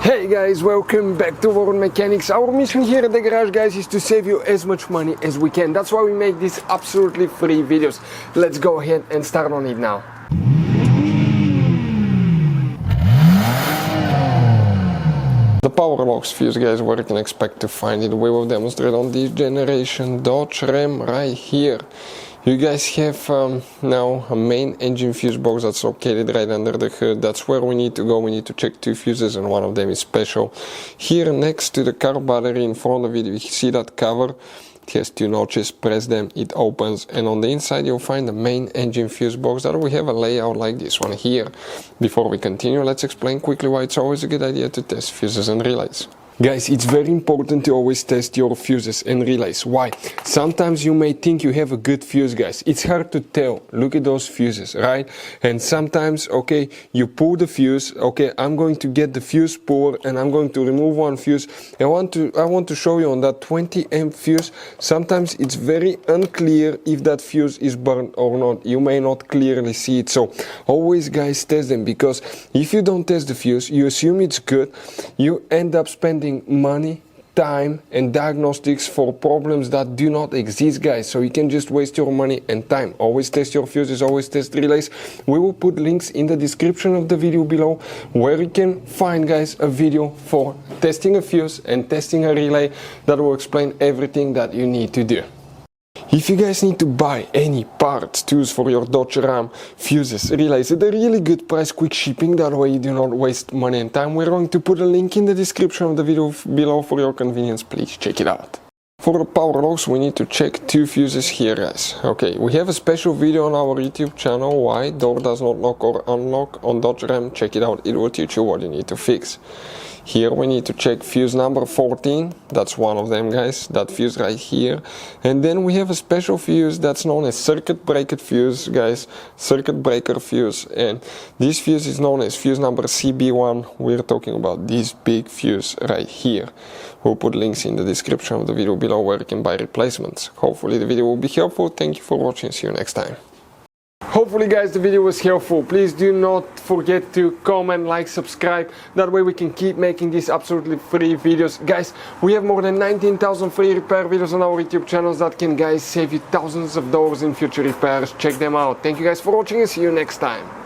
Hey guys, welcome back to Wagon Mechanics. Our mission here at the garage, guys, is to save you as much money as we can. That's why we make these absolutely free videos. Let's go ahead and start on it now. The power locks fuse, guys, where you can expect to find it. We will demonstrate on this generation Dodge Ram right here. You guys have now a main engine fuse box that's located right under the hood. That's where we need to go. We need to check two fuses and one of them is special. Here next to the car battery in front of it, we see that cover. It has two notches, press them, it opens, and on the inside you'll find the main engine fuse box that we have a layout like this one here. Before we continue, let's explain quickly why it's always a good idea to test fuses and relays. Guys, it's very important to always test your fuses and relays. Why? Sometimes you may think you have a good fuse, guys. It's hard to tell. Look at those fuses, right? And sometimes, okay, you pull the fuse. Okay, I'm going to get the fuse puller and I'm going to remove one fuse. I want to show you on that 20 amp fuse. Sometimes it's very unclear if that fuse is burned or not. You may not clearly see it. So always, guys, test them, because if you don't test the fuse, you assume it's good. You end up spending money, time and diagnostics for problems that do not exist, guys. So you can just waste your money and time. Always test your fuses, always test relays. We will put links in the description of the video below where you can find, guys, a video for testing a fuse and testing a relay that will explain everything that you need to do. If you guys need to buy any parts, tools for your Dodge Ram, fuses, relays at a really good price, quick shipping, that way you do not waste money and time, we're going to put a link in the description of the video below for your convenience. Please check it out. For the power locks, we need to check two fuses here, guys. Okay, we have a special video on our YouTube channel, why door does not lock or unlock on Dodge Ram. Check it out, it will teach you what you need to fix. Here we need to check fuse number 14, that's one of them, guys, that fuse right here. And then we have a special fuse that's known as circuit breaker fuse, guys, circuit breaker fuse. And this fuse is known as fuse number CB1. We're talking about this big fuse right here. We'll put links in the description of the video below where you can buy replacements. Hopefully the video will be helpful. Thank you for watching, see you next time. Hopefully, guys, the video was helpful. Please do not forget to comment, like, subscribe. That way we can keep making these absolutely free videos. Guys, we have more than 19,000 free repair videos on our YouTube channels that can, guys, save you thousands of dollars in future repairs. Check them out. Thank you guys for watching and see you next time.